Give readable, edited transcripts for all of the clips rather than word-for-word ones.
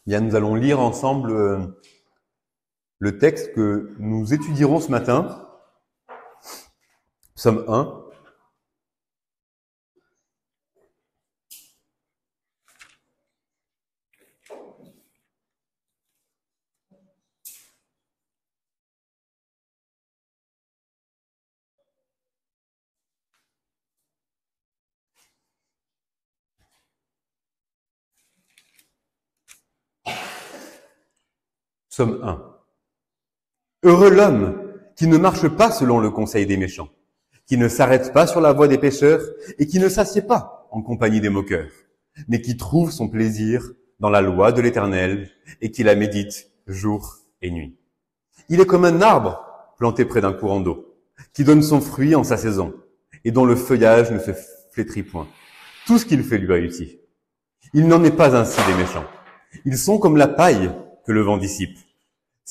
Bien, nous allons lire ensemble le texte que nous étudierons ce matin, Psaume 1. Psaume 1. Heureux l'homme qui ne marche pas selon le conseil des méchants, qui ne s'arrête pas sur la voie des pécheurs et qui ne s'assied pas en compagnie des moqueurs, mais qui trouve son plaisir dans la loi de l'Éternel et qui la médite jour et nuit. Il est comme un arbre planté près d'un courant d'eau, qui donne son fruit en sa saison et dont le feuillage ne se flétrit point. Tout ce qu'il fait lui réussit. Il n'en est pas ainsi des méchants. Ils sont comme la paille que le vent dissipe.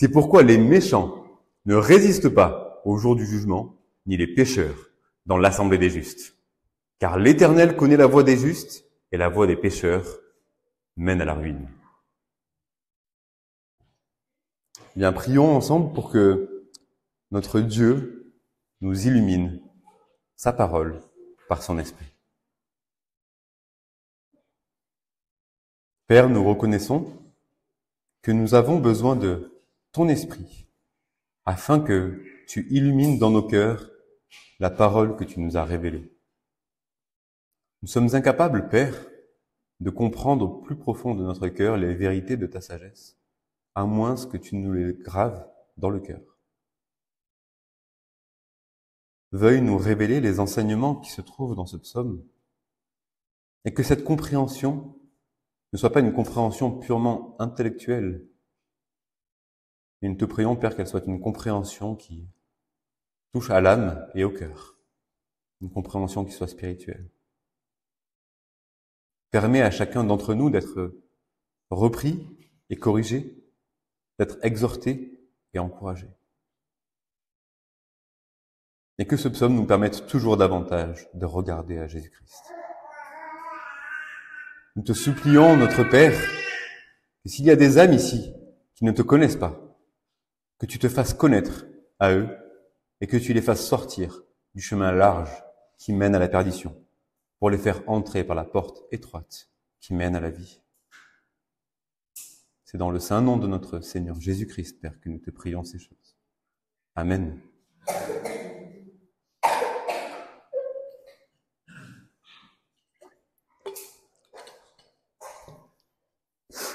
C'est pourquoi les méchants ne résistent pas au jour du jugement, ni les pécheurs dans l'assemblée des justes. Car l'Éternel connaît la voie des justes, et la voie des pécheurs mène à la ruine. Bien, prions ensemble pour que notre Dieu nous illumine sa parole par son esprit. Père, nous reconnaissons que nous avons besoin de ton esprit afin que tu illumines dans nos cœurs la parole que tu nous as révélée. Nous sommes incapables, Père, de comprendre au plus profond de notre cœur les vérités de ta sagesse, à moins que tu nous les graves dans le cœur. Veuille nous révéler les enseignements qui se trouvent dans ce psaume, et que cette compréhension ne soit pas une compréhension purement intellectuelle, mais nous te prions, Père, qu'elle soit une compréhension qui touche à l'âme et au cœur, une compréhension qui soit spirituelle. Permets à chacun d'entre nous d'être repris et corrigé, d'être exhorté et encouragé. Et que ce psaume nous permette toujours davantage de regarder à Jésus-Christ. Nous te supplions, notre Père, que s'il y a des âmes ici qui ne te connaissent pas, que tu te fasses connaître à eux et que tu les fasses sortir du chemin large qui mène à la perdition, pour les faire entrer par la porte étroite qui mène à la vie. C'est dans le saint nom de notre Seigneur Jésus-Christ, Père, que nous te prions ces choses. Amen.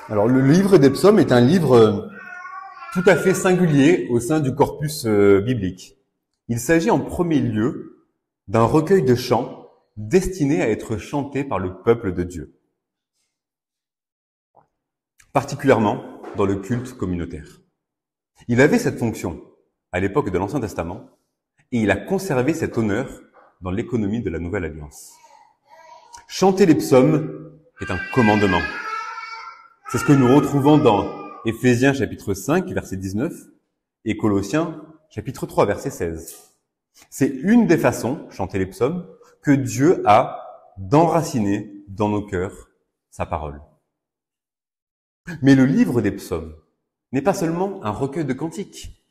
Alors, le livre des psaumes est un livre tout à fait singulier au sein du corpus biblique. Il s'agit en premier lieu d'un recueil de chants destiné à être chanté par le peuple de Dieu, particulièrement dans le culte communautaire. Il avait cette fonction à l'époque de l'Ancien Testament et il a conservé cet honneur dans l'économie de la Nouvelle Alliance. Chanter les psaumes est un commandement. C'est ce que nous retrouvons dans Éphésiens chapitre 5, verset 19 et Colossiens chapitre 3, verset 16. C'est une des façons, chanter les psaumes, que Dieu a d'enraciner dans nos cœurs sa parole. Mais le livre des psaumes n'est pas seulement un recueil de cantiques.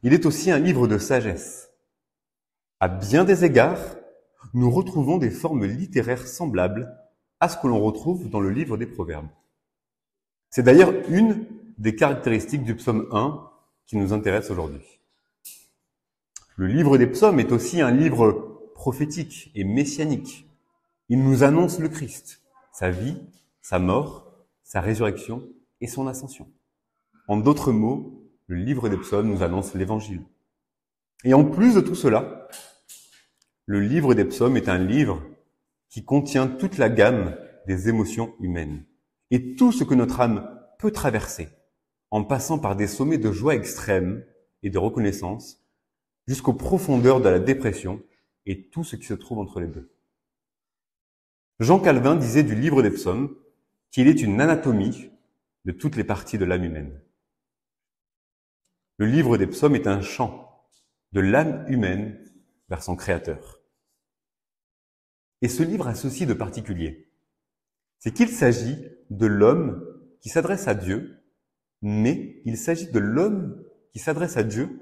Il est aussi un livre de sagesse. À bien des égards, nous retrouvons des formes littéraires semblables à ce que l'on retrouve dans le livre des Proverbes. C'est d'ailleurs une des caractéristiques du psaume 1 qui nous intéresse aujourd'hui. Le livre des psaumes est aussi un livre prophétique et messianique. Il nous annonce le Christ, sa vie, sa mort, sa résurrection et son ascension. En d'autres mots, le livre des psaumes nous annonce l'évangile. Et en plus de tout cela, le livre des psaumes est un livre qui contient toute la gamme des émotions humaines et tout ce que notre âme peut traverser, en passant par des sommets de joie extrême et de reconnaissance, jusqu'aux profondeurs de la dépression et tout ce qui se trouve entre les deux. Jean Calvin disait du livre des psaumes qu'il est une anatomie de toutes les parties de l'âme humaine. Le livre des psaumes est un chant de l'âme humaine vers son Créateur. Et ce livre a ceci de particulier, c'est qu'il s'agit de l'homme qui s'adresse à Dieu, mais il s'agit de l'homme qui s'adresse à Dieu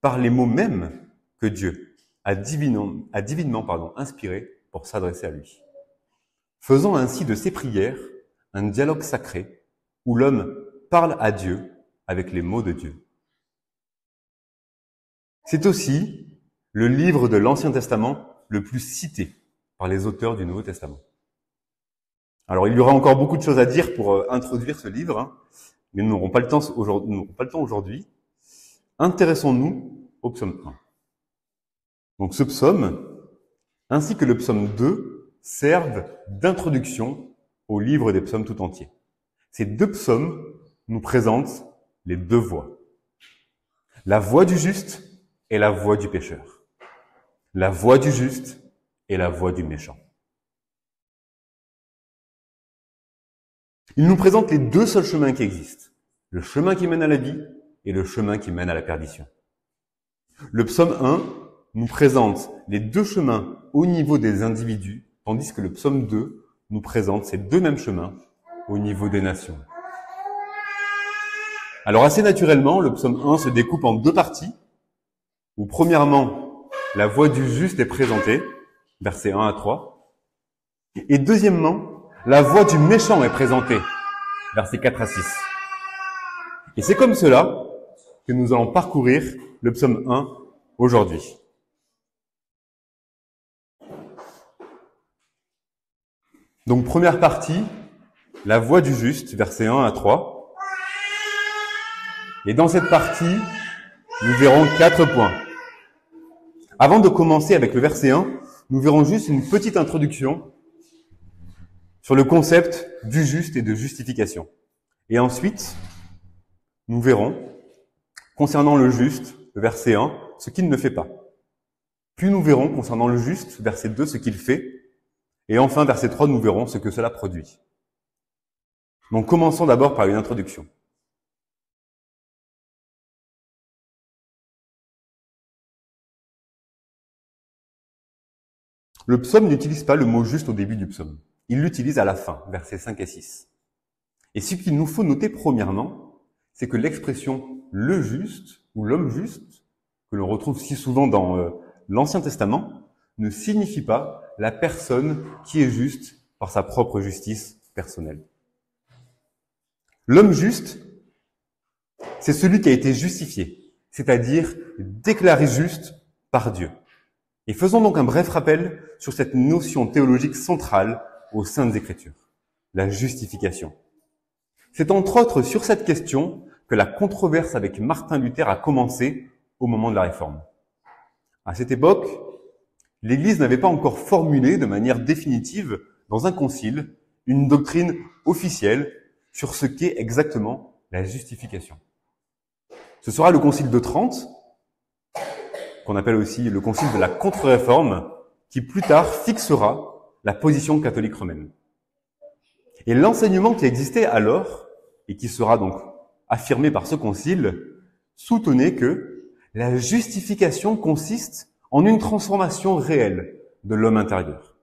par les mots mêmes que Dieu a divinement inspirés pour s'adresser à lui. Faisant ainsi de ses prières un dialogue sacré où l'homme parle à Dieu avec les mots de Dieu. C'est aussi le livre de l'Ancien Testament le plus cité par les auteurs du Nouveau Testament. Alors, il y aura encore beaucoup de choses à dire pour introduire ce livre, mais nous n'aurons pas le temps aujourd'hui. Intéressons-nous au psaume 1. Donc, ce psaume, ainsi que le psaume 2, servent d'introduction au livre des psaumes tout entier. Ces deux psaumes nous présentent les deux voies. La voie du juste et la voie du pécheur. La voie du juste et la voie du méchant. Il nous présente les deux seuls chemins qui existent. Le chemin qui mène à la vie et le chemin qui mène à la perdition. Le psaume 1 nous présente les deux chemins au niveau des individus, tandis que le psaume 2 nous présente ces deux mêmes chemins au niveau des nations. Alors assez naturellement, le psaume 1 se découpe en deux parties, où premièrement, la voie du juste est présentée, versets 1 à 3, et deuxièmement, la voie du méchant est présentée, versets 4 à 6. Et c'est comme cela que nous allons parcourir le psaume 1 aujourd'hui. Donc première partie, la voie du juste, versets 1 à 3. Et dans cette partie, nous verrons 4 points. Avant de commencer avec le verset 1, nous verrons juste une petite introduction sur le concept du juste et de justification. Et ensuite, nous verrons, concernant le juste, le verset 1, ce qu'il ne fait pas. Puis nous verrons, concernant le juste, verset 2, ce qu'il fait. Et enfin, verset 3, nous verrons ce que cela produit. Donc commençons d'abord par une introduction. Le psaume n'utilise pas le mot juste au début du psaume. Il l'utilise à la fin, versets 5 et 6. Et ce qu'il nous faut noter premièrement, c'est que l'expression « le juste » ou « l'homme juste », que l'on retrouve si souvent dans l'Ancien Testament, ne signifie pas la personne qui est juste par sa propre justice personnelle. L'homme juste, c'est celui qui a été justifié, c'est-à-dire déclaré juste par Dieu. Et faisons donc un bref rappel sur cette notion théologique centrale aux Saintes Écritures, la justification. C'est entre autres sur cette question que la controverse avec Martin Luther a commencé au moment de la Réforme. À cette époque, l'Église n'avait pas encore formulé de manière définitive, dans un concile, une doctrine officielle sur ce qu'est exactement la justification. Ce sera le concile de Trente, qu'on appelle aussi le concile de la contre-réforme, qui plus tard fixera la position catholique romaine. Et l'enseignement qui existait alors, et qui sera donc affirmé par ce concile, soutenait que la justification consiste en une transformation réelle de l'homme intérieur.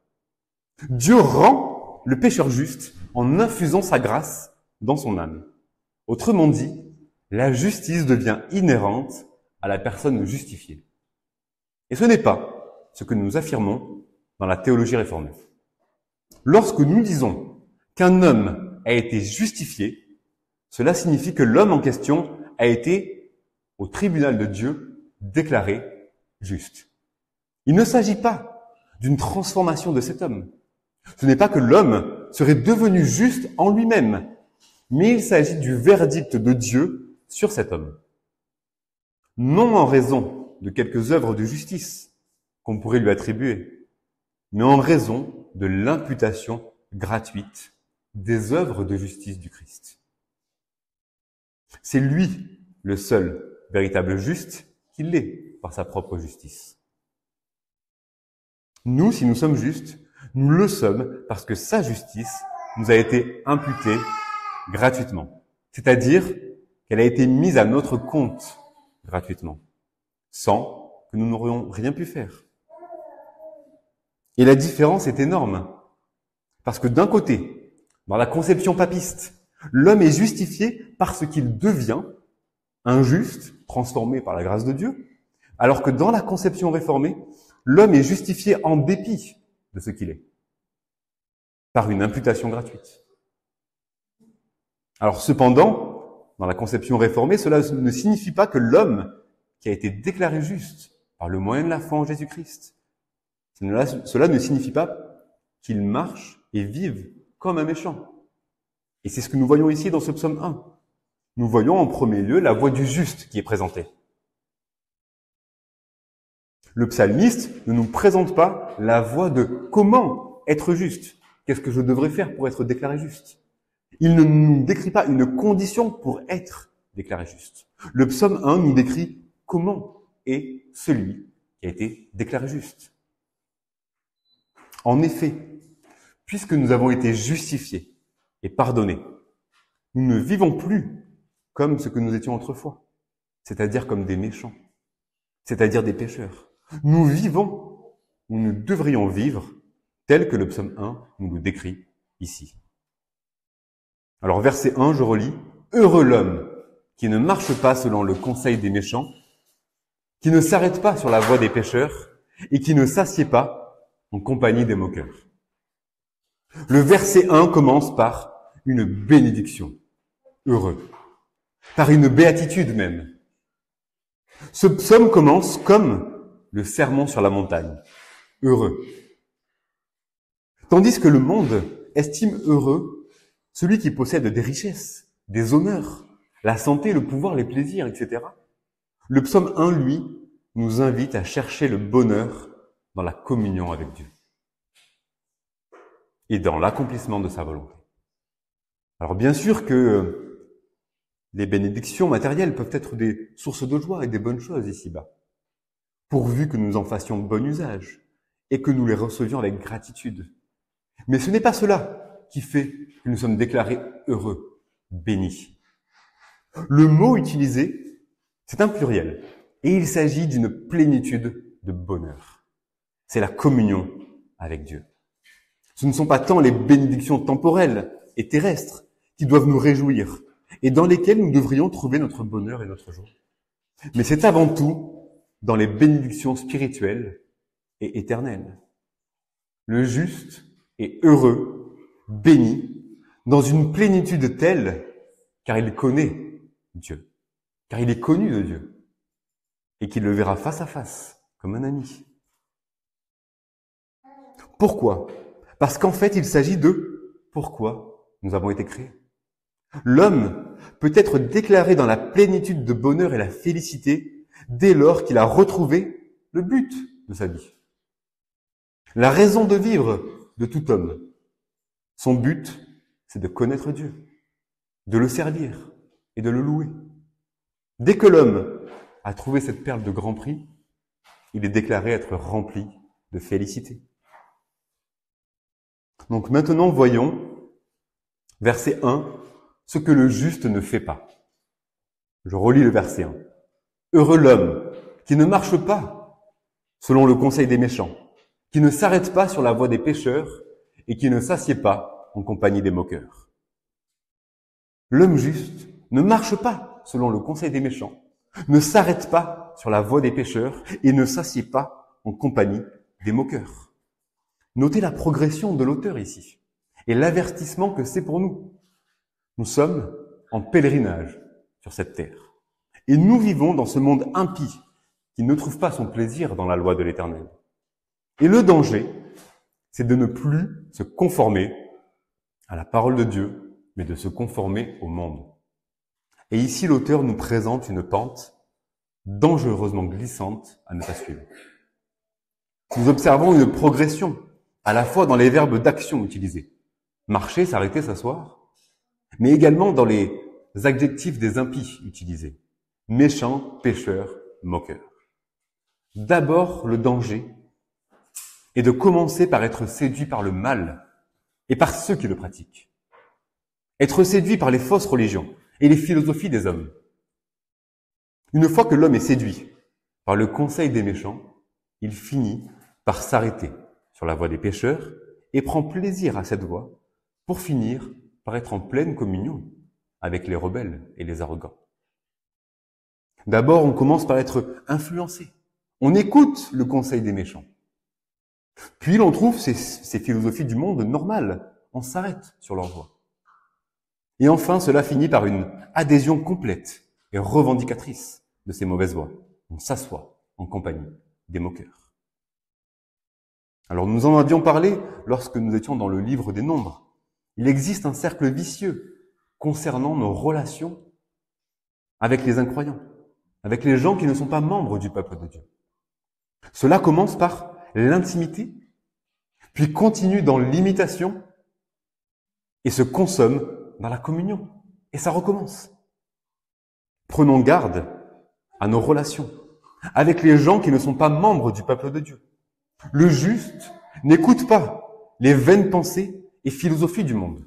Dieu rend le pécheur juste en infusant sa grâce dans son âme. Autrement dit, la justice devient inhérente à la personne justifiée. Et ce n'est pas ce que nous affirmons dans la théologie réformée. Lorsque nous disons qu'un homme a été justifié, cela signifie que l'homme en question a été, au tribunal de Dieu, déclaré juste. Il ne s'agit pas d'une transformation de cet homme. Ce n'est pas que l'homme serait devenu juste en lui-même, mais il s'agit du verdict de Dieu sur cet homme. Non en raison de quelques œuvres de justice qu'on pourrait lui attribuer, mais en raison de l'imputation gratuite des œuvres de justice du Christ. C'est lui le seul véritable juste qui l'est par sa propre justice. Nous, si nous sommes justes, nous le sommes parce que sa justice nous a été imputée gratuitement. C'est-à-dire qu'elle a été mise à notre compte gratuitement, sans que nous n'aurions rien pu faire. Et la différence est énorme. Parce que d'un côté, dans la conception papiste, L'homme est justifié parce qu'il devient injuste, transformé par la grâce de Dieu, alors que dans la conception réformée, l'homme est justifié en dépit de ce qu'il est, par une imputation gratuite. Alors cependant, dans la conception réformée, cela ne signifie pas que l'homme qui a été déclaré juste par le moyen de la foi en Jésus-Christ, cela ne signifie pas qu'il marche et vive comme un méchant. Et c'est ce que nous voyons ici dans ce psaume 1. Nous voyons en premier lieu la voie du juste qui est présentée. Le psalmiste ne nous présente pas la voie de comment être juste. Qu'est-ce que je devrais faire pour être déclaré juste? Il ne nous décrit pas une condition pour être déclaré juste. Le psaume 1 nous décrit comment est celui qui a été déclaré juste. En effet, puisque nous avons été justifiés et pardonnés, nous ne vivons plus comme ce que nous étions autrefois, c'est-à-dire comme des méchants, c'est-à-dire des pécheurs. Nous vivons, ou nous devrions vivre, tel que le psaume 1 nous le décrit ici. Alors verset 1, je relis, « Heureux l'homme qui ne marche pas selon le conseil des méchants, qui ne s'arrête pas sur la voie des pécheurs et qui ne s'assied pas en compagnie des moqueurs. » Le verset 1 commence par une bénédiction. Heureux. Par une béatitude même. Ce psaume commence comme le sermon sur la montagne. Heureux. Tandis que le monde estime heureux celui qui possède des richesses, des honneurs, la santé, le pouvoir, les plaisirs, etc. Le psaume 1, lui, nous invite à chercher le bonheur dans la communion avec Dieu et dans l'accomplissement de sa volonté. Alors bien sûr que les bénédictions matérielles peuvent être des sources de joie et des bonnes choses ici-bas, pourvu que nous en fassions bon usage et que nous les recevions avec gratitude. Mais ce n'est pas cela qui fait que nous sommes déclarés heureux, bénis. Le mot utilisé, c'est un pluriel, et il s'agit d'une plénitude de bonheur. C'est la communion avec Dieu. Ce ne sont pas tant les bénédictions temporelles et terrestres qui doivent nous réjouir, et dans lesquelles nous devrions trouver notre bonheur et notre joie. Mais c'est avant tout dans les bénédictions spirituelles et éternelles. Le juste est heureux, béni, dans une plénitude telle, car il connaît Dieu, car il est connu de Dieu, et qu'il le verra face à face, comme un ami. Pourquoi? Parce qu'en fait, il s'agit de pourquoi nous avons été créés. L'homme peut être déclaré dans la plénitude de bonheur et la félicité dès lors qu'il a retrouvé le but de sa vie. La raison de vivre de tout homme. Son but, c'est de connaître Dieu, de le servir et de le louer. Dès que l'homme a trouvé cette perle de grand prix, il est déclaré être rempli de félicité. Donc maintenant, voyons, verset 1, ce que le juste ne fait pas. Je relis le verset 1. Heureux l'homme qui ne marche pas selon le conseil des méchants, qui ne s'arrête pas sur la voie des pécheurs et qui ne s'assied pas en compagnie des moqueurs. L'homme juste ne marche pas selon le conseil des méchants, ne s'arrête pas sur la voie des pécheurs et ne s'assied pas en compagnie des moqueurs. Notez la progression de l'auteur ici et l'avertissement que c'est pour nous. Nous sommes en pèlerinage sur cette terre. Et nous vivons dans ce monde impie qui ne trouve pas son plaisir dans la loi de l'Éternel. Et le danger, c'est de ne plus se conformer à la parole de Dieu, mais de se conformer au monde. Et ici, l'auteur nous présente une pente dangereusement glissante à ne pas suivre. Nous observons une progression, à la fois dans les verbes d'action utilisés. Marcher, s'arrêter, s'asseoir, mais également dans les adjectifs des impies utilisés. Méchants, pécheurs, moqueurs. D'abord, le danger est de commencer par être séduit par le mal et par ceux qui le pratiquent. Être séduit par les fausses religions et les philosophies des hommes. Une fois que l'homme est séduit par le conseil des méchants, il finit par s'arrêter sur la voie des pécheurs et prend plaisir à cette voie pour finir par être en pleine communion avec les rebelles et les arrogants. D'abord, on commence par être influencé. On écoute le conseil des méchants. Puis l'on trouve ces philosophies du monde normales. On s'arrête sur leur voie. Et enfin, cela finit par une adhésion complète et revendicatrice de ces mauvaises voies. On s'assoit en compagnie des moqueurs. Alors nous en avions parlé lorsque nous étions dans le livre des Nombres. Il existe un cercle vicieux concernant nos relations avec les incroyants, avec les gens qui ne sont pas membres du peuple de Dieu. Cela commence par l'intimité, puis continue dans l'imitation et se consomme dans la communion. Et ça recommence. Prenons garde à nos relations avec les gens qui ne sont pas membres du peuple de Dieu. Le juste n'écoute pas les vaines pensées et philosophies du monde.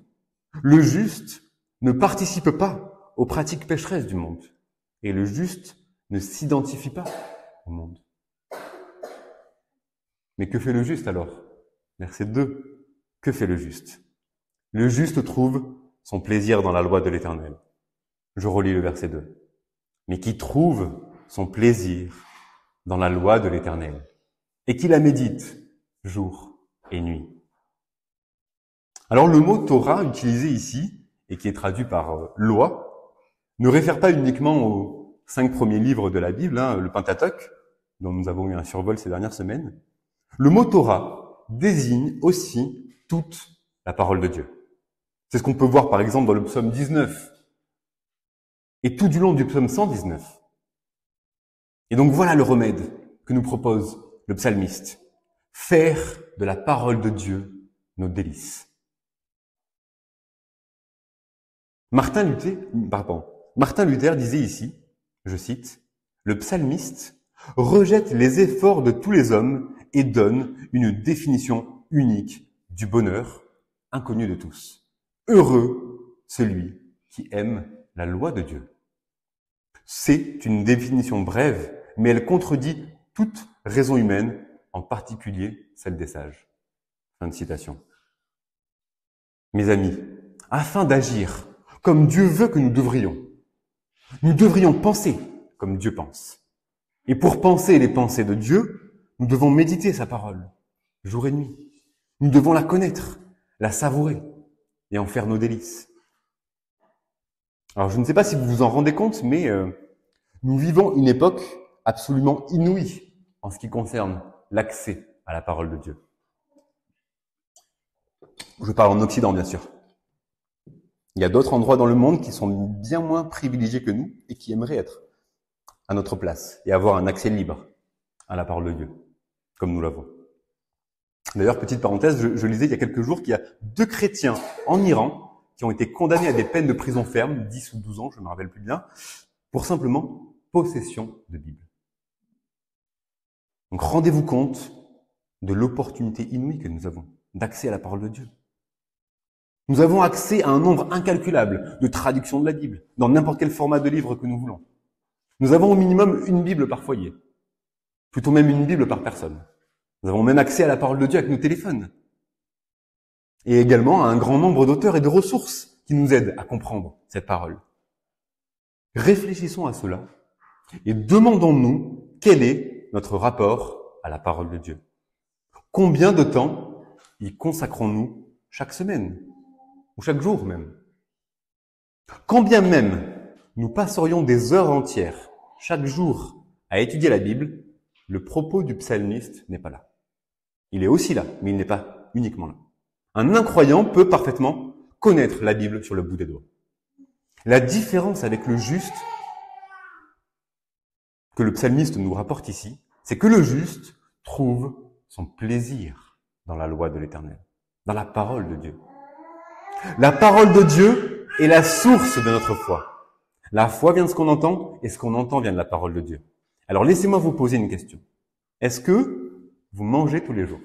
Le juste ne participe pas aux pratiques pécheresses du monde. Et le juste ne s'identifie pas au monde. Mais que fait le juste alors? Verset 2. Que fait le juste? Le juste trouve son plaisir dans la loi de l'Éternel. Je relis le verset 2. Mais qui trouve son plaisir dans la loi de l'Éternel et qui la médite jour et nuit. Alors le mot Torah utilisé ici et qui est traduit par loi ne réfère pas uniquement aux 5 premiers livres de la Bible, le Pentateuque, dont nous avons eu un survol ces dernières semaines. Le mot Torah désigne aussi toute la parole de Dieu. C'est ce qu'on peut voir par exemple dans le psaume 19 et tout du long du psaume 119. Et donc voilà le remède que nous propose le psalmiste. Faire de la parole de Dieu nos délices. Martin Luther disait ici, je cite, « Le psalmiste rejette les efforts de tous les hommes et donne une définition unique du bonheur, inconnu de tous. Heureux celui qui aime la loi de Dieu. » C'est une définition brève, mais elle contredit toute raison humaine, en particulier celle des sages. Fin de citation. Mes amis, afin d'agir comme Dieu veut que nous devrions penser comme Dieu pense. Et pour penser les pensées de Dieu, nous devons méditer sa parole, jour et nuit. Nous devons la connaître, la savourer et en faire nos délices. Alors je ne sais pas si vous vous en rendez compte, mais nous vivons une époque absolument inouïe en ce qui concerne l'accès à la parole de Dieu. Je parle en Occident, bien sûr. Il y a d'autres endroits dans le monde qui sont bien moins privilégiés que nous et qui aimeraient être à notre place et avoir un accès libre à la parole de Dieu, comme nous l'avons. D'ailleurs, petite parenthèse, je lisais il y a quelques jours qu'il y a 2 chrétiens en Iran qui ont été condamnés à des peines de prison ferme, 10 ou 12 ans, je ne me rappelle plus bien, pour simplement possession de Bible. Donc rendez-vous compte de l'opportunité inouïe que nous avons d'accès à la parole de Dieu. Nous avons accès à un nombre incalculable de traductions de la Bible, dans n'importe quel format de livre que nous voulons. Nous avons au minimum une Bible par foyer, plutôt même une Bible par personne. Nous avons même accès à la parole de Dieu avec nos téléphones. Et également à un grand nombre d'auteurs et de ressources qui nous aident à comprendre cette parole. Réfléchissons à cela et demandons-nous quel est notre rapport à la parole de Dieu. Combien de temps y consacrons-nous chaque semaine ou chaque jour même? Quand bien même nous passerions des heures entières chaque jour à étudier la Bible, le propos du psalmiste n'est pas là. Il est aussi là, mais il n'est pas uniquement là. Un incroyant peut parfaitement connaître la Bible sur le bout des doigts. La différence avec le juste que le psalmiste nous rapporte ici, c'est que le juste trouve son plaisir dans la loi de l'Éternel, dans la parole de Dieu. La parole de Dieu est la source de notre foi. La foi vient de ce qu'on entend, et ce qu'on entend vient de la parole de Dieu. Alors laissez-moi vous poser une question. Est-ce que vous mangez tous les jours?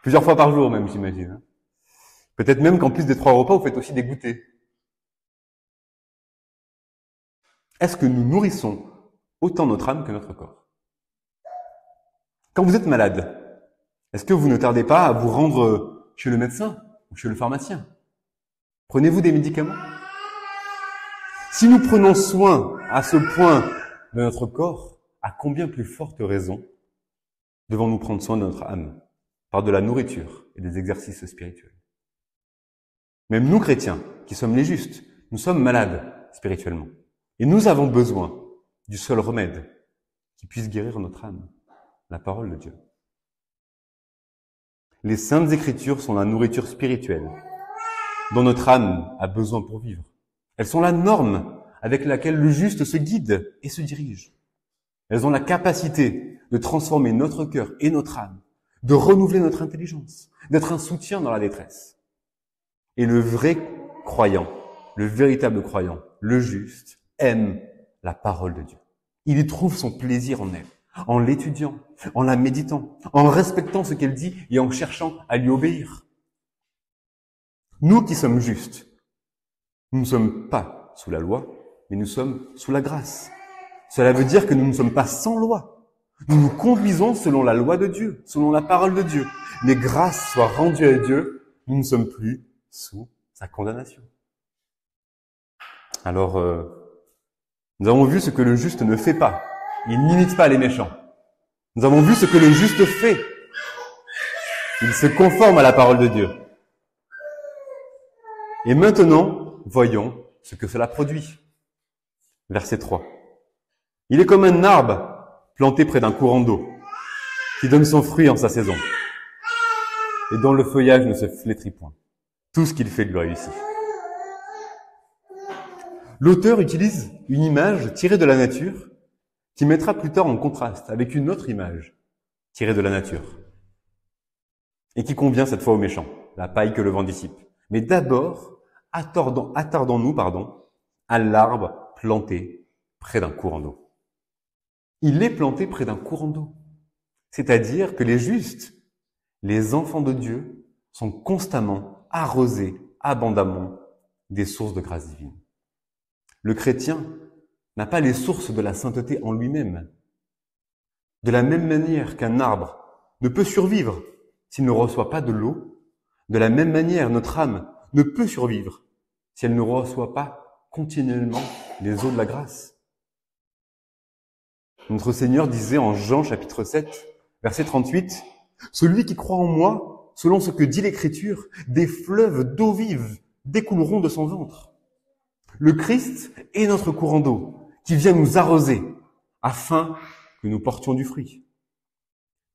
Plusieurs fois par jour même, j'imagine. Peut-être même qu'en plus des 3 repas, vous faites aussi des goûters. Est-ce que nous nourrissons autant notre âme que notre corps? Quand vous êtes malade, est-ce que vous ne tardez pas à vous rendre chez le médecin ou chez le pharmacien? Prenez-vous des médicaments? Si nous prenons soin à ce point de notre corps, à combien plus forte raison devons-nous prendre soin de notre âme par de la nourriture et des exercices spirituels? Même nous, chrétiens, qui sommes les justes, nous sommes malades spirituellement. Et nous avons besoin du seul remède qui puisse guérir notre âme, la parole de Dieu. Les Saintes Écritures sont la nourriture spirituelle dont notre âme a besoin pour vivre. Elles sont la norme avec laquelle le juste se guide et se dirige. Elles ont la capacité de transformer notre cœur et notre âme, de renouveler notre intelligence, d'être un soutien dans la détresse. Et le vrai croyant, le véritable croyant, le juste, aime la parole de Dieu. Il y trouve son plaisir en elle, en l'étudiant, en la méditant, en respectant ce qu'elle dit et en cherchant à lui obéir. Nous qui sommes justes, nous ne sommes pas sous la loi, mais nous sommes sous la grâce. Cela veut dire que nous ne sommes pas sans loi. Nous nous conduisons selon la loi de Dieu, selon la parole de Dieu. Mais grâce soit rendue à Dieu, nous ne sommes plus sous sa condamnation. Alors, nous avons vu ce que le juste ne fait pas. Il n'imite pas les méchants. Nous avons vu ce que le juste fait. Il se conforme à la parole de Dieu. Et maintenant, voyons ce que cela produit. Verset 3. Il est comme un arbre planté près d'un courant d'eau, qui donne son fruit en sa saison, et dont le feuillage ne se flétrit point. Tout ce qu'il fait lui réussit. L'auteur utilise une image tirée de la nature, qui mettra plus tard en contraste avec une autre image tirée de la nature, et qui convient cette fois aux méchants, la paille que le vent dissipe. Mais d'abord, attardons-nous à l'arbre planté près d'un courant d'eau. Il est planté près d'un courant d'eau. C'est-à-dire que les justes, les enfants de Dieu, sont constamment arrosés abondamment des sources de grâce divine. Le chrétien n'a pas les sources de la sainteté en lui-même. De la même manière qu'un arbre ne peut survivre s'il ne reçoit pas de l'eau, de la même manière notre âme ne peut survivre si elle ne reçoit pas continuellement les eaux de la grâce. Notre Seigneur disait en Jean chapitre 7, verset 38, « Celui qui croit en moi, selon ce que dit l'Écriture, des fleuves d'eau vive découleront de son ventre. » Le Christ est notre courant d'eau qui vient nous arroser afin que nous portions du fruit.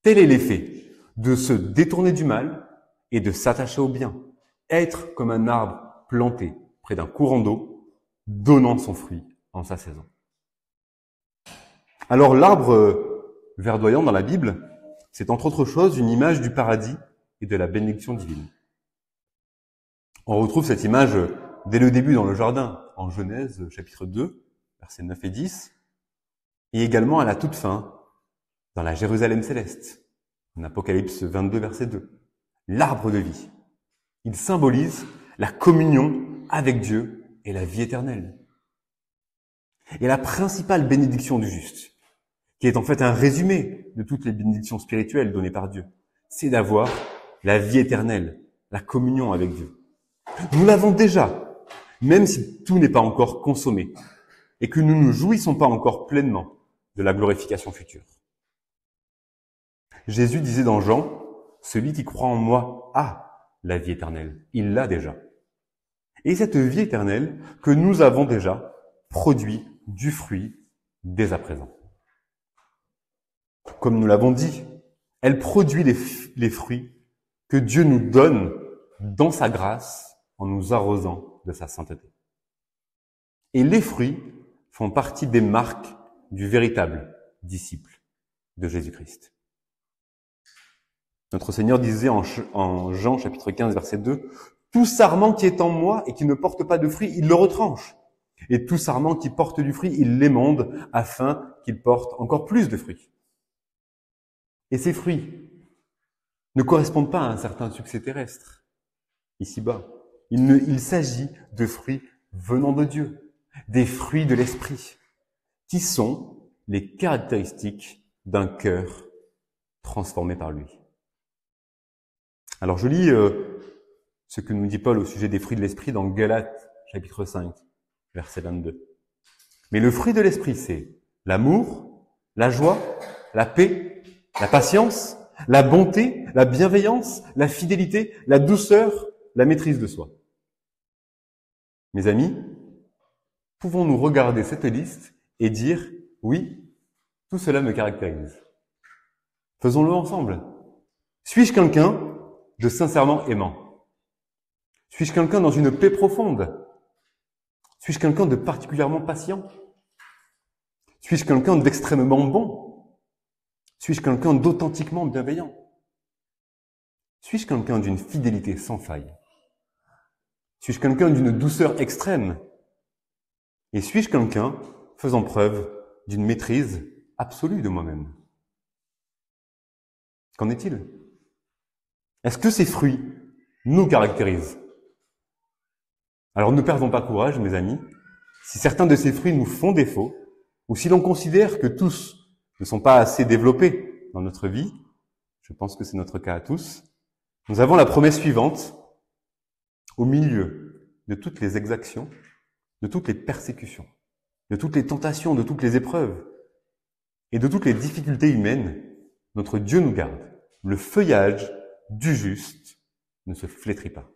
Tel est l'effet de se détourner du mal et de s'attacher au bien, être comme un arbre planté près d'un courant d'eau, donnant son fruit en sa saison. Alors l'arbre verdoyant dans la Bible, c'est entre autres choses une image du paradis et de la bénédiction divine. On retrouve cette image dès le début dans le jardin, en Genèse chapitre 2, versets 9 et 10, et également à la toute fin, dans la Jérusalem céleste, en Apocalypse 22, verset 2. L'arbre de vie. Il symbolise la communion avec Dieu et la vie éternelle. Et la principale bénédiction du juste, qui est en fait un résumé de toutes les bénédictions spirituelles données par Dieu, c'est d'avoir la vie éternelle, la communion avec Dieu. Nous l'avons déjà, même si tout n'est pas encore consommé, et que nous ne jouissons pas encore pleinement de la glorification future. Jésus disait dans Jean, « Celui qui croit en moi a la vie éternelle. » Il l'a déjà. Et cette vie éternelle que nous avons déjà produit du fruit dès à présent. Comme nous l'avons dit, elle produit les fruits que Dieu nous donne dans sa grâce en nous arrosant de sa sainteté. Et les fruits font partie des marques du véritable disciple de Jésus-Christ. Notre Seigneur disait en Jean chapitre 15 verset 2, « Tout sarment qui est en moi et qui ne porte pas de fruit, il le retranche. Et tout sarment qui porte du fruit, il l'émonde afin qu'il porte encore plus de fruits. » Et ces fruits ne correspondent pas à un certain succès terrestre, ici-bas. Il s'agit de fruits venant de Dieu, des fruits de l'esprit, qui sont les caractéristiques d'un cœur transformé par lui. Alors je lis ce que nous dit Paul au sujet des fruits de l'esprit dans Galates chapitre 5, verset 22. Mais le fruit de l'esprit, c'est l'amour, la joie, la paix, la patience, la bonté, la bienveillance, la fidélité, la douceur, la maîtrise de soi. Mes amis, pouvons-nous regarder cette liste et dire « Oui, tout cela me caractérise ». Faisons-le ensemble. Suis-je quelqu'un de sincèrement aimant? Suis-je quelqu'un dans une paix profonde? Suis-je quelqu'un de particulièrement patient? Suis-je quelqu'un d'extrêmement bon? Suis-je quelqu'un d'authentiquement bienveillant? Suis-je quelqu'un d'une fidélité sans faille? Suis-je quelqu'un d'une douceur extrême? Et suis-je quelqu'un faisant preuve d'une maîtrise absolue de moi-même? Qu'en est-il? Est-ce que ces fruits nous caractérisent? Alors ne perdons pas courage, mes amis. Si certains de ces fruits nous font défaut, ou si l'on considère que tous ne sont pas assez développés dans notre vie, je pense que c'est notre cas à tous, nous avons la promesse suivante: au milieu de toutes les exactions, de toutes les persécutions, de toutes les tentations, de toutes les épreuves et de toutes les difficultés humaines, notre Dieu nous garde. Le feuillage du juste ne se flétrit pas.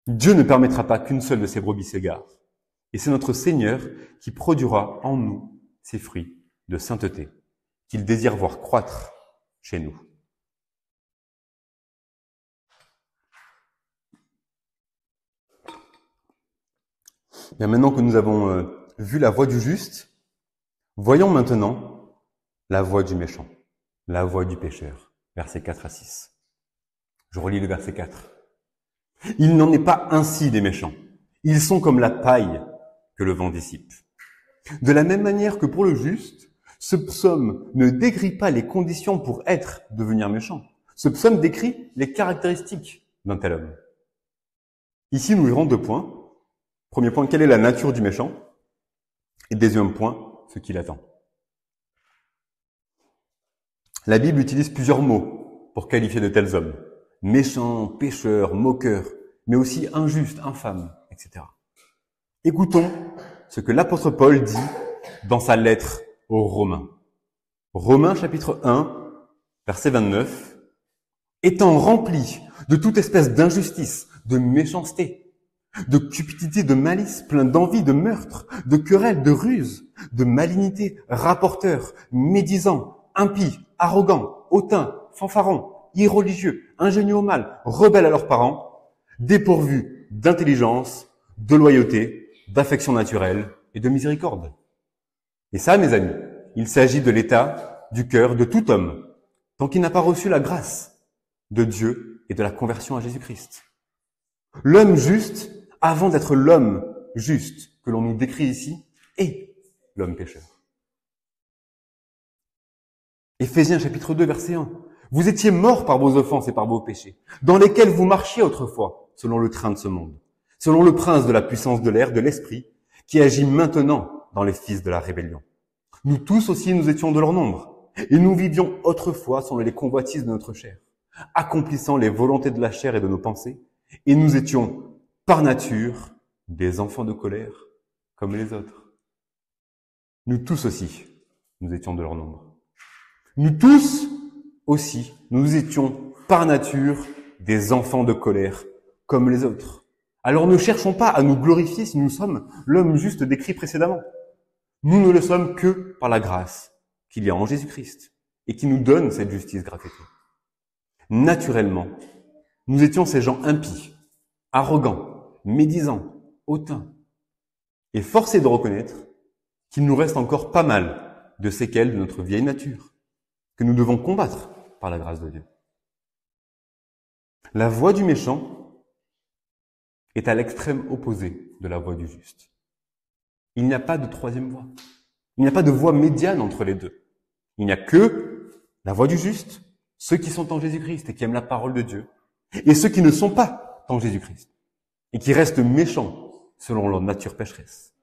Dieu ne permettra pas qu'une seule de ses brebis s'égare. Et c'est notre Seigneur qui produira en nous ces fruits de sainteté qu'il désire voir croître chez nous. Bien, maintenant que nous avons vu la voie du juste, voyons maintenant la voie du méchant, la voie du pécheur, versets 4 à 6. Je relis le verset 4. « Il n'en est pas ainsi des méchants. Ils sont comme la paille que le vent dissipe. De la même manière que pour le juste, ce psaume ne décrit pas les conditions pour devenir méchant. Ce psaume décrit les caractéristiques d'un tel homme. Ici, nous verrons 2 points. Premier point, quelle est la nature du méchant? Et deuxième point, ce qui l'attend. La Bible utilise plusieurs mots pour qualifier de tels hommes. Méchants, pécheurs, moqueurs, mais aussi injustes, infâmes, etc. Écoutons ce que l'apôtre Paul dit dans sa lettre aux Romains. Romains chapitre 1, verset 29. « Étant remplis de toute espèce d'injustice, de méchanceté, de cupidité, de malice, plein d'envie, de meurtre, de querelles, de ruse, de malignité, rapporteurs, médisants, impies, arrogants, hautains, fanfarons, irreligieux, ingénieux au mal, rebelles à leurs parents, dépourvus d'intelligence, de loyauté, d'affection naturelle et de miséricorde. » Et ça, mes amis, il s'agit de l'état du cœur de tout homme, tant qu'il n'a pas reçu la grâce de Dieu et de la conversion à Jésus-Christ. L'homme juste, avant d'être l'homme juste que l'on nous décrit ici, est l'homme pécheur. Éphésiens chapitre 2, verset 1. « Vous étiez morts par vos offenses et par vos péchés, dans lesquels vous marchiez autrefois, selon le train de ce monde, selon le prince de la puissance de l'air, de l'esprit, qui agit maintenant dans les fils de la rébellion. Nous tous aussi, nous étions de leur nombre, et nous vivions autrefois selon les convoitises de notre chair, accomplissant les volontés de la chair et de nos pensées, et nous étions, par nature, des enfants de colère, comme les autres. » Nous tous aussi, nous étions de leur nombre. Nous tous aussi, nous étions, par nature, des enfants de colère, comme les autres. Alors ne cherchons pas à nous glorifier si nous sommes l'homme juste décrit précédemment. Nous ne le sommes que par la grâce qu'il y a en Jésus-Christ et qui nous donne cette justice gratuite. Naturellement, nous étions ces gens impies, arrogants, médisants, hautains. Et force est de reconnaître qu'il nous reste encore pas mal de séquelles de notre vieille nature que nous devons combattre par la grâce de Dieu. La voie du méchant est à l'extrême opposé de la voie du juste. Il n'y a pas de troisième voie. Il n'y a pas de voie médiane entre les deux. Il n'y a que la voie du juste, ceux qui sont en Jésus-Christ et qui aiment la parole de Dieu, et ceux qui ne sont pas en Jésus-Christ et qui restent méchants selon leur nature pécheresse.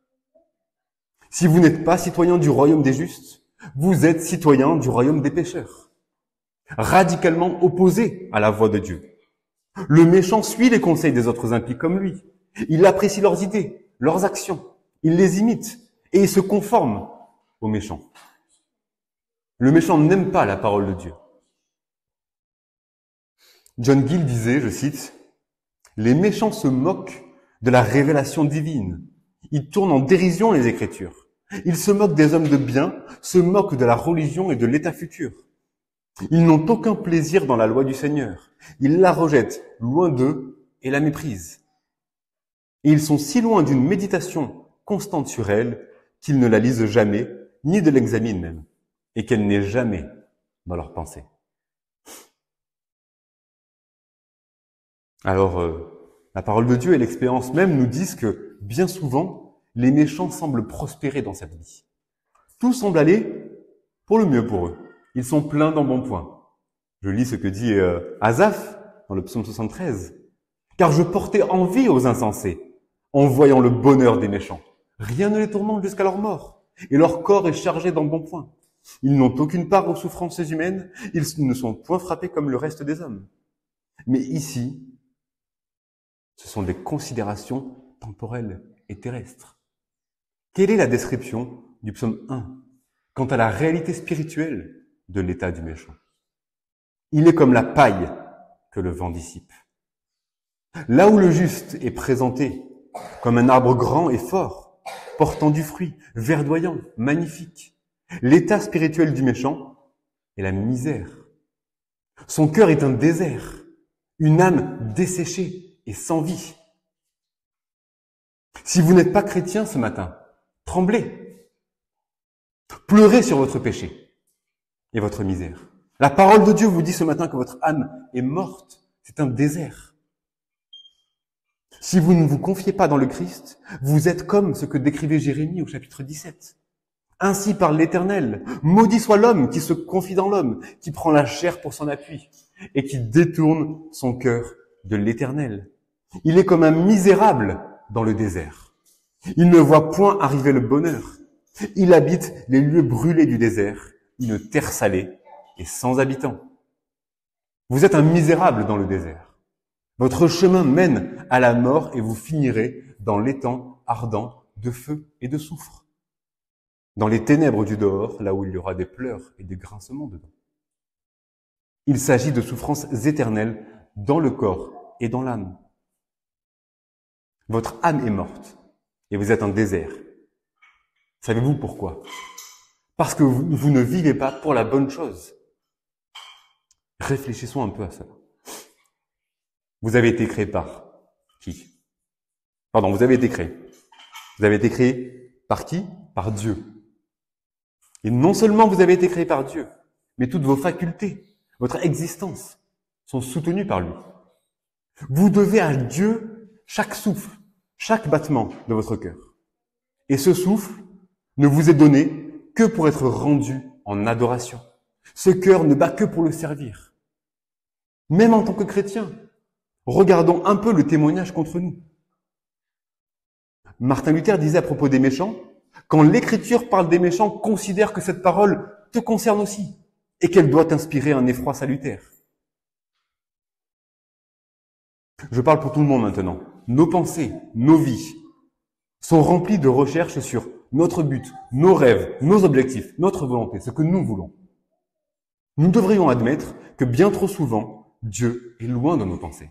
Si vous n'êtes pas citoyen du royaume des justes, vous êtes citoyen du royaume des pécheurs, radicalement opposé à la voie de Dieu. Le méchant suit les conseils des autres impies comme lui, Il apprécie leurs idées, leurs actions. Il les imite et il se conforme aux méchants. Le méchant n'aime pas la parole de Dieu. John Gill disait, je cite, « Les méchants se moquent de la révélation divine. Ils tournent en dérision les Écritures. Ils se moquent des hommes de bien, se moquent de la religion et de l'état futur. Ils n'ont aucun plaisir dans la loi du Seigneur. Ils la rejettent loin d'eux et la méprisent. Et ils sont si loin d'une méditation constante sur elle qu'ils ne la lisent jamais, ni ne l'examinent même, et qu'elle n'est jamais dans leurs pensées. » Alors, la parole de Dieu et l'expérience même nous disent que, bien souvent, les méchants semblent prospérer dans cette vie. Tout semble aller pour le mieux pour eux. Ils sont pleins d'embonpoint. Je lis ce que dit Asaph dans le psaume 73. « Car je portais envie aux insensés, en voyant le bonheur des méchants. Rien ne les tourmente jusqu'à leur mort, et leur corps est chargé d'embonpoint. Ils n'ont aucune part aux souffrances humaines, ils ne sont point frappés comme le reste des hommes. » Mais ici, ce sont des considérations temporelles et terrestres. Quelle est la description du psaume 1 quant à la réalité spirituelle de l'état du méchant? Il est comme la paille que le vent dissipe. Là où le juste est présenté comme un arbre grand et fort, portant du fruit, verdoyant, magnifique, l'état spirituel du méchant est la misère. Son cœur est un désert, une âme desséchée et sans vie. Si vous n'êtes pas chrétien ce matin, tremblez. Pleurez sur votre péché et votre misère. La parole de Dieu vous dit ce matin que votre âme est morte. C'est un désert. Si vous ne vous confiez pas dans le Christ, vous êtes comme ce que décrivait Jérémie au chapitre 17. Ainsi parle l'Éternel. Maudit soit l'homme qui se confie dans l'homme, qui prend la chair pour son appui et qui détourne son cœur de l'Éternel. Il est comme un misérable dans le désert. Il ne voit point arriver le bonheur. Il habite les lieux brûlés du désert, une terre salée et sans habitants. Vous êtes un misérable dans le désert. Votre chemin mène à la mort et vous finirez dans l'étang ardent de feu et de soufre. Dans les ténèbres du dehors, là où il y aura des pleurs et des grincements dedans. Il s'agit de souffrances éternelles dans le corps et dans l'âme. Votre âme est morte et vous êtes un désert. Savez-vous pourquoi? Parce que vous ne vivez pas pour la bonne chose. Réfléchissons un peu à ça. Vous avez été créé par qui? Pardon, vous avez été créé. Vous avez été créé par qui? Par Dieu. Et non seulement vous avez été créé par Dieu, mais toutes vos facultés, votre existence sont soutenues par lui. Vous devez à Dieu chaque souffle, chaque battement de votre cœur. Et ce souffle ne vous est donné que pour être rendu en adoration. Ce cœur ne bat que pour le servir. Même en tant que chrétien, regardons un peu le témoignage contre nous. Martin Luther disait à propos des méchants, « Quand l'Écriture parle des méchants, considère que cette parole te concerne aussi et qu'elle doit t'inspirer un effroi salutaire. » Je parle pour tout le monde maintenant. Nos pensées, nos vies sont remplies de recherches sur notre but, nos rêves, nos objectifs, notre volonté, ce que nous voulons. Nous devrions admettre que bien trop souvent, Dieu est loin de nos pensées.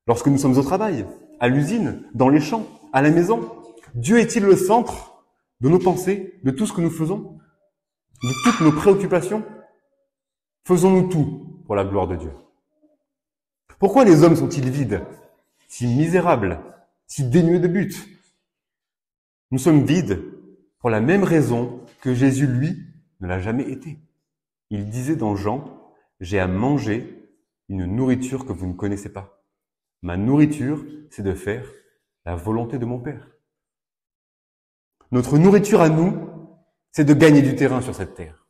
Lorsque nous sommes au travail, à l'usine, dans les champs, à la maison, Dieu est-il le centre de nos pensées, de tout ce que nous faisons, de toutes nos préoccupations? Faisons-nous tout pour la gloire de Dieu? Pourquoi les hommes sont-ils vides, si misérables, si dénués de but? Nous sommes vides pour la même raison que Jésus, lui, ne l'a jamais été. Il disait dans Jean, « J'ai à manger une nourriture que vous ne connaissez pas. Ma nourriture, c'est de faire la volonté de mon Père. » Notre nourriture à nous, c'est de gagner du terrain sur cette terre,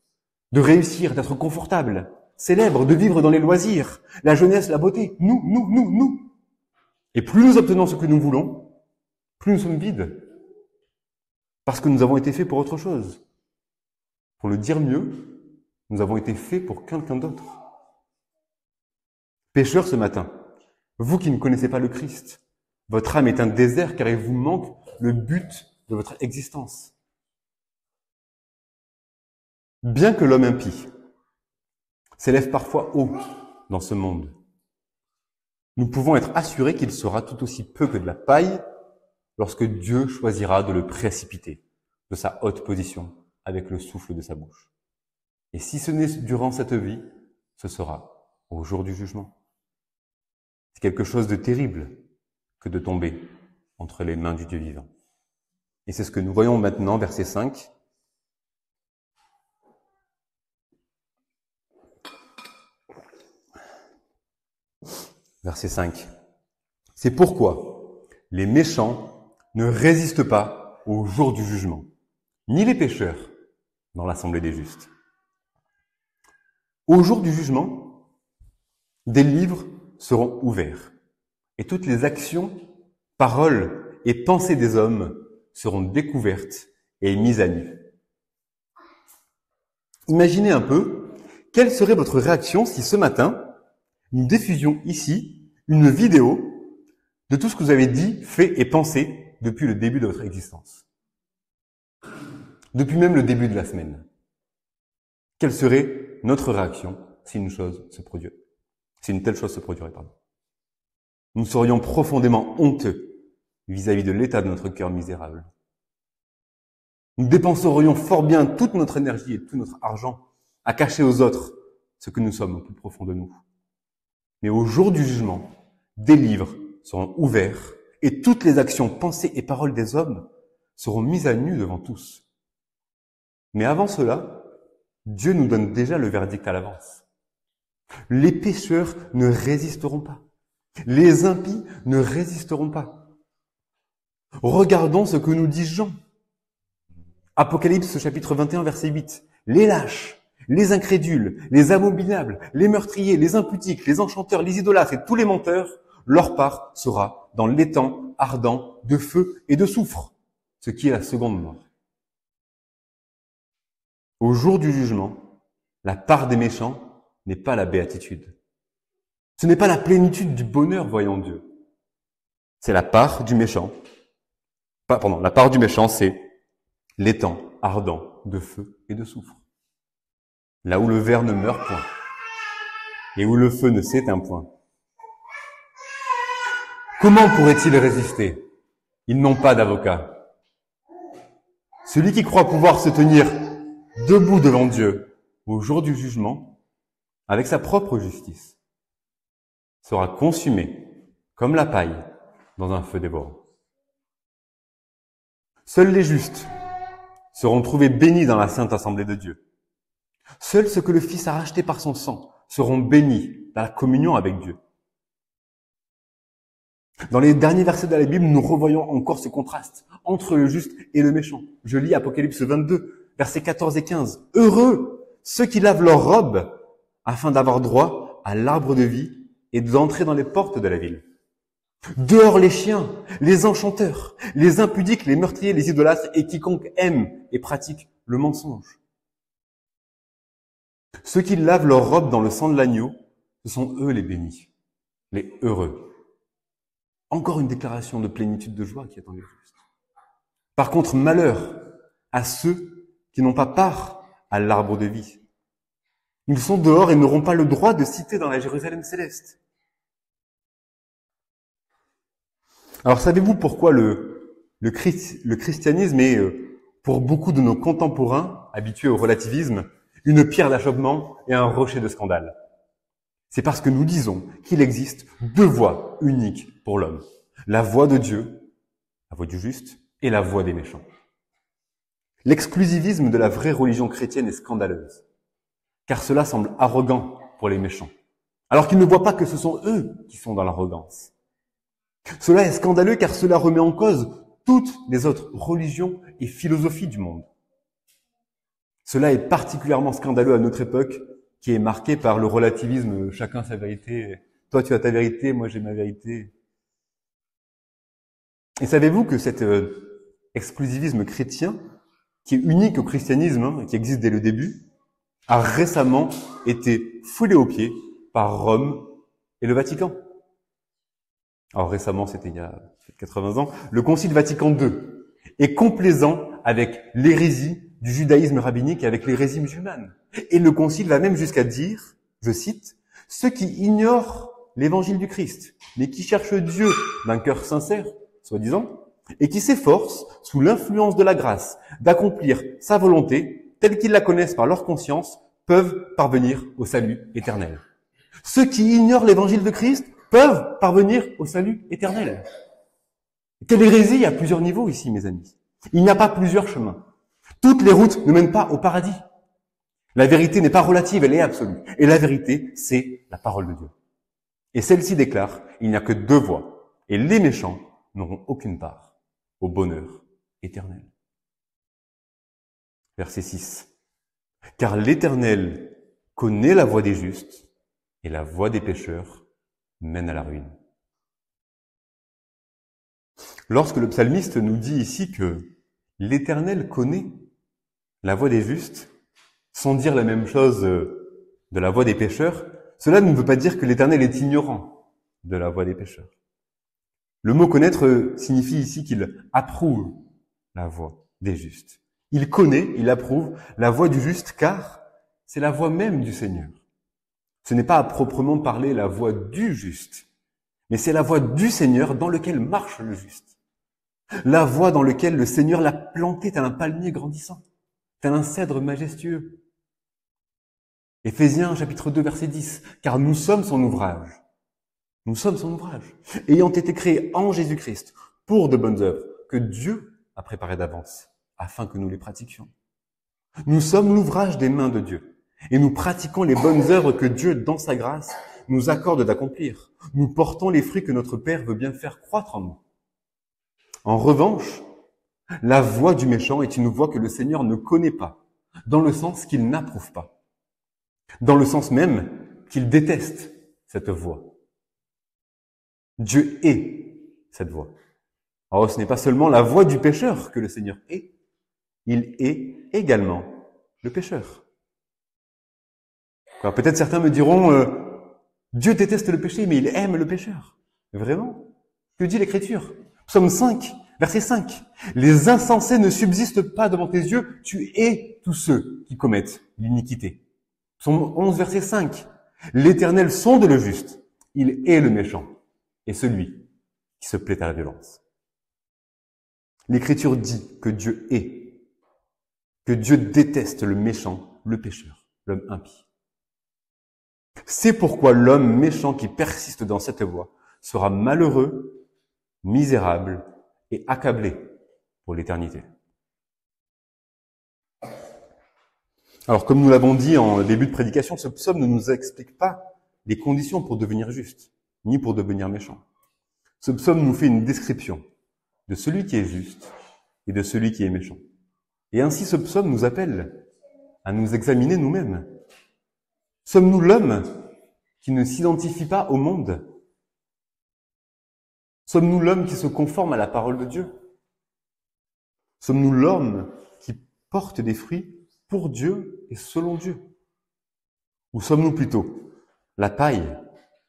de réussir, d'être confortable, célèbre, de vivre dans les loisirs, la jeunesse, la beauté. Nous. Et plus nous obtenons ce que nous voulons, plus nous sommes vides. Parce que nous avons été faits pour autre chose. Pour le dire mieux, nous avons été faits pour quelqu'un d'autre. Pécheurs ce matin, vous qui ne connaissez pas le Christ, Votre âme est un désert car il vous manque le but de votre existence. Bien que l'homme impie s'élève parfois haut dans ce monde, nous pouvons être assurés qu'il sera tout aussi peu que de la paille lorsque Dieu choisira de le précipiter de sa haute position avec le souffle de sa bouche. Et si ce n'est durant cette vie, ce sera au jour du jugement. C'est quelque chose de terrible que de tomber entre les mains du Dieu vivant. Et c'est ce que nous voyons maintenant, verset 5. Verset 5. C'est pourquoi les méchants ne résistent pas au jour du jugement, ni les pécheurs dans l'assemblée des justes. Au jour du jugement, des livres seront ouverts et toutes les actions, paroles et pensées des hommes seront découvertes et mises à nu. Imaginez un peu, quelle serait votre réaction si ce matin, nous diffusions ici une vidéo de tout ce que vous avez dit, fait et pensé depuis le début de votre existence. Depuis même le début de la semaine. Quelle serait notre réaction si une telle chose se produirait, Nous serions profondément honteux vis-à-vis de l'état de notre cœur misérable. Nous dépenserions fort bien toute notre énergie et tout notre argent à cacher aux autres ce que nous sommes au plus profond de nous. Mais au jour du jugement, des livres seront ouverts et toutes les actions, pensées et paroles des hommes seront mises à nu devant tous. Mais avant cela, Dieu nous donne déjà le verdict à l'avance. Les pécheurs ne résisteront pas. Les impies ne résisteront pas. Regardons ce que nous dit Jean. Apocalypse chapitre 21 verset 8. Les lâches, les incrédules, les abominables, les meurtriers, les impudiques, les enchanteurs, les idolâtres et tous les menteurs, leur part sera dans l'étang ardent de feu et de soufre, ce qui est la seconde mort. Au jour du jugement, la part des méchants n'est pas la béatitude. Ce n'est pas la plénitude du bonheur, voyant Dieu. C'est la part du méchant. La part du méchant, c'est l'étang ardent de feu et de soufre. Là où le ver ne meurt point, et où le feu ne s'éteint point. Comment pourraient-ils résister? Ils n'ont pas d'avocat. Celui qui croit pouvoir se tenir debout devant Dieu au jour du jugement, avec sa propre justice, sera consumé comme la paille dans un feu dévorant. Seuls les justes seront trouvés bénis dans la sainte assemblée de Dieu. Seuls ceux que le Fils a rachetés par son sang seront bénis dans la communion avec Dieu. Dans les derniers versets de la Bible, nous revoyons encore ce contraste entre le juste et le méchant. Je lis Apocalypse 22, versets 14 et 15. Heureux ceux qui lavent leurs robes afin d'avoir droit à l'arbre de vie et d'entrer dans les portes de la ville. Dehors les chiens, les enchanteurs, les impudiques, les meurtriers, les idolâtres et quiconque aime et pratique le mensonge. Ceux qui lavent leurs robes dans le sang de l'agneau, ce sont eux les bénis, les heureux. Encore une déclaration de plénitude de joie qui attend les justes. Par contre, malheur à ceux qui n'ont pas part à l'arbre de vie. Ils sont dehors et n'auront pas le droit de citer dans la Jérusalem céleste. Alors, savez-vous pourquoi le christianisme est, pour beaucoup de nos contemporains, habitués au relativisme, une pierre d'achoppement et un rocher de scandale? C'est parce que nous disons qu'il existe deux voies uniques pour l'homme. La voie de Dieu, la voie du juste, et la voie des méchants. L'exclusivisme de la vraie religion chrétienne est scandaleuse, car cela semble arrogant pour les méchants, alors qu'ils ne voient pas que ce sont eux qui sont dans l'arrogance. Cela est scandaleux car cela remet en cause toutes les autres religions et philosophies du monde. Cela est particulièrement scandaleux à notre époque, qui est marquée par le relativisme, chacun sa vérité, toi tu as ta vérité, moi j'ai ma vérité. Et savez-vous que cet exclusivisme chrétien, qui est unique au christianisme, qui existe dès le début, a récemment été foulé aux pieds par Rome et le Vatican. Alors récemment, c'était il y a 80 ans, le Concile Vatican II est complaisant avec l'hérésie du judaïsme rabbinique et avec l'hérésie musulmane. Et le Concile va même jusqu'à dire, je cite, « Ceux qui ignorent l'évangile du Christ, mais qui cherchent Dieu d'un cœur sincère, soi-disant, et qui s'efforcent, sous l'influence de la grâce, d'accomplir sa volonté, telle qu'ils la connaissent par leur conscience, peuvent parvenir au salut éternel. » Ceux qui ignorent l'évangile de Christ peuvent parvenir au salut éternel. Quelle hérésie à plusieurs niveaux ici, mes amis. Il n'y a pas plusieurs chemins. Toutes les routes ne mènent pas au paradis. La vérité n'est pas relative, elle est absolue. Et la vérité, c'est la parole de Dieu. Et celle-ci déclare, il n'y a que deux voies, et les méchants n'auront aucune part au bonheur éternel. Verset 6. Car l'Éternel connaît la voie des justes, et la voie des pécheurs mène à la ruine. Lorsque le psalmiste nous dit ici que l'Éternel connaît la voie des justes, sans dire la même chose de la voie des pécheurs, cela ne veut pas dire que l'Éternel est ignorant de la voie des pécheurs. Le mot connaître signifie ici qu'il approuve la voie des justes. Il connaît, il approuve la voie du juste car c'est la voie même du Seigneur. Ce n'est pas à proprement parler la voie du juste, mais c'est la voie du Seigneur dans laquelle marche le juste. La voie dans laquelle le Seigneur l'a planté tel un palmier grandissant, tel un cèdre majestueux. Éphésiens chapitre 2 verset 10, car nous sommes son ouvrage. Nous sommes son ouvrage, ayant été créés en Jésus-Christ pour de bonnes œuvres que Dieu a préparées d'avance afin que nous les pratiquions. Nous sommes l'ouvrage des mains de Dieu et nous pratiquons les bonnes œuvres que Dieu, dans sa grâce, nous accorde d'accomplir. Nous portons les fruits que notre Père veut bien faire croître en nous. En revanche, la voie du méchant est une voie que le Seigneur ne connaît pas, dans le sens qu'il n'approuve pas, dans le sens même qu'il déteste cette voie. Dieu est cette voie. Alors ce n'est pas seulement la voie du pécheur que le Seigneur est, il est également le pécheur. Alors, peut-être certains me diront, Dieu déteste le péché, mais il aime le pécheur. Vraiment? Que dit l'Écriture? Psaume 5, verset 5. Les insensés ne subsistent pas devant tes yeux, tu hais tous ceux qui commettent l'iniquité. Psaume 11, verset 5. L'Éternel sonde le juste, il hait le méchant et celui qui se plaît à la violence. L'Écriture dit que Dieu hait, que Dieu déteste le méchant, le pécheur, l'homme impie. C'est pourquoi l'homme méchant qui persiste dans cette voie sera malheureux, misérable et accablé pour l'éternité. Alors, comme nous l'avons dit en début de prédication, ce psaume ne nous explique pas les conditions pour devenir juste, ni pour devenir méchant. Ce psaume nous fait une description de celui qui est juste et de celui qui est méchant. Et ainsi, ce psaume nous appelle à nous examiner nous-mêmes. Sommes-nous l'homme qui ne s'identifie pas au monde? Sommes-nous l'homme qui se conforme à la parole de Dieu? Sommes-nous l'homme qui porte des fruits pour Dieu et selon Dieu? Ou sommes-nous plutôt la paille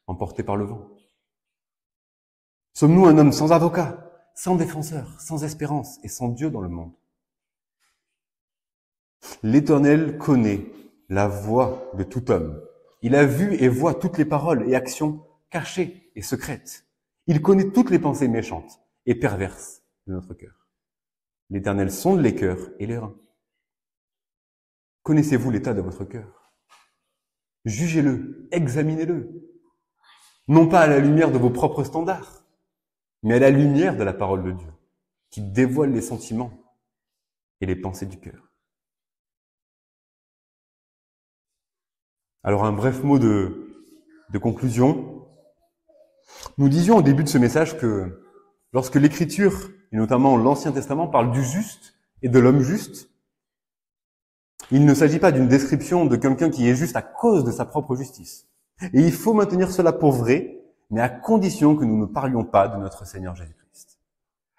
emportée par le vent? Sommes-nous un homme sans avocat, sans défenseur, sans espérance et sans Dieu dans le monde? L'Éternel connaît la voie de tout homme. Il a vu et voit toutes les paroles et actions cachées et secrètes. Il connaît toutes les pensées méchantes et perverses de notre cœur. L'Éternel sonde les cœurs et les reins. Connaissez-vous l'état de votre cœur? Jugez-le, examinez-le. Non pas à la lumière de vos propres standards, mais à la lumière de la parole de Dieu, qui dévoile les sentiments et les pensées du cœur. Alors un bref mot de conclusion. Nous disions au début de ce message que lorsque l'Écriture, et notamment l'Ancien Testament, parle du juste et de l'homme juste, il ne s'agit pas d'une description de quelqu'un qui est juste à cause de sa propre justice. Et il faut maintenir cela pour vrai, mais à condition que nous ne parlions pas de notre Seigneur Jésus-Christ.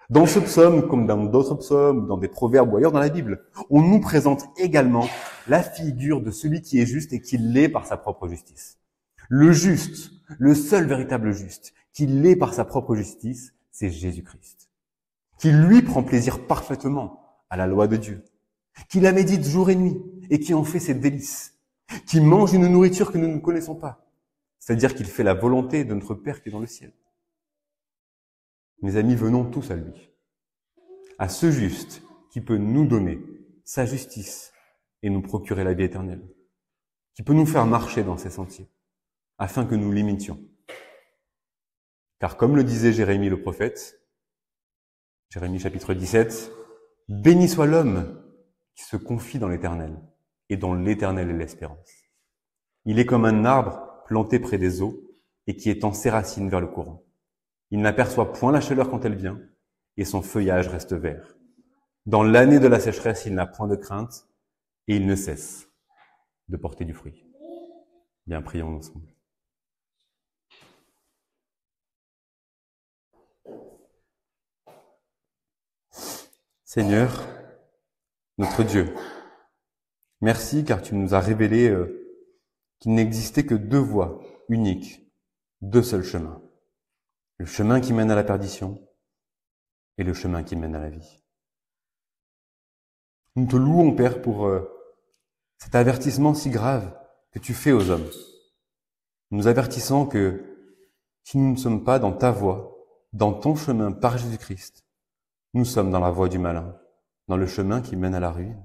Dans ce psaume, comme dans d'autres psaumes, dans des proverbes ou ailleurs dans la Bible, on nous présente également la figure de celui qui est juste et qui l'est par sa propre justice. Le juste, le seul véritable juste, qu'il est par sa propre justice, c'est Jésus-Christ. Qui lui prend plaisir parfaitement à la loi de Dieu, qui la médite jour et nuit et qui en fait ses délices, qui mange une nourriture que nous ne connaissons pas, c'est-à-dire qu'il fait la volonté de notre Père qui est dans le ciel. Mes amis, venons tous à lui, à ce juste qui peut nous donner sa justice et nous procurer la vie éternelle, qui peut nous faire marcher dans ses sentiers, afin que nous l'imitions. Car comme le disait Jérémie le prophète, Jérémie chapitre 17, « Béni soit l'homme qui se confie dans l'Éternel, et dont l'Éternel est l'espérance. Il est comme un arbre planté près des eaux, et qui étend ses racines vers le courant. Il n'aperçoit point la chaleur quand elle vient, et son feuillage reste vert. Dans l'année de la sécheresse, il n'a point de crainte, et il ne cesse de porter du fruit. » Bien, prions ensemble. Seigneur, notre Dieu, merci car tu nous as révélé qu'il n'existait que deux voies uniques, deux seuls chemins. Le chemin qui mène à la perdition et le chemin qui mène à la vie. Nous te louons, Père, pour cet avertissement si grave que tu fais aux hommes, nous avertissant que si nous ne sommes pas dans ta voie, dans ton chemin par Jésus-Christ, nous sommes dans la voie du malin, dans le chemin qui mène à la ruine.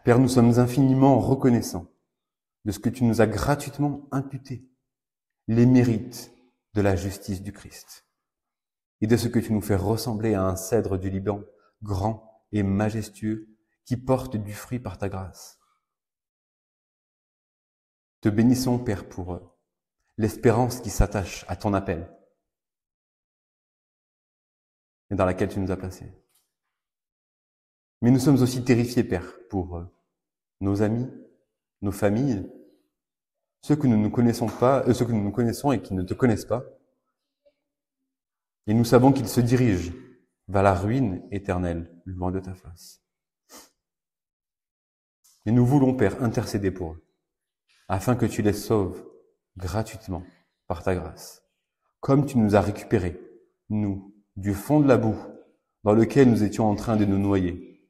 Père, nous sommes infiniment reconnaissants de ce que tu nous as gratuitement imputé, les mérites de la justice du Christ, et de ce que tu nous fais ressembler à un cèdre du Liban, grand et majestueux, qui porte du fruit par ta grâce. Te bénissons, Père, pour l'espérance qui s'attache à ton appel et dans laquelle tu nous as placés. Mais nous sommes aussi terrifiés, Père, pour nos amis, nos familles, ceux que nous ne connaissons pas, ceux que nous connaissons et qui ne te connaissent pas. Et nous savons qu'ils se dirigent vers la ruine éternelle, loin de ta face. Et nous voulons, Père, intercéder pour eux, afin que tu les sauves gratuitement par ta grâce, comme tu nous as récupérés, nous, du fond de la boue dans lequel nous étions en train de nous noyer.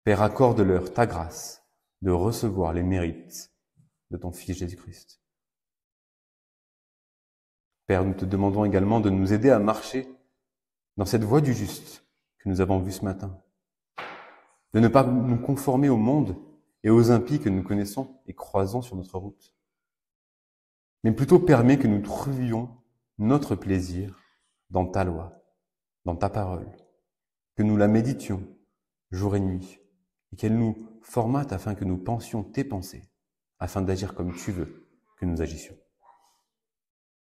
Père, accorde-leur ta grâce de recevoir les mérites de ton Fils Jésus-Christ. Père, nous te demandons également de nous aider à marcher dans cette voie du juste que nous avons vue ce matin, de ne pas nous conformer au monde et aux impies que nous connaissons et croisons sur notre route, mais plutôt permet que nous trouvions notre plaisir dans ta loi, dans ta parole, que nous la méditions jour et nuit, et qu'elle nous formate afin que nous pensions tes pensées, afin d'agir comme tu veux que nous agissions.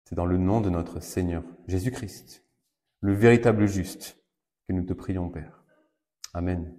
C'est dans le nom de notre Seigneur Jésus-Christ, le véritable juste, que nous te prions, Père. Amen.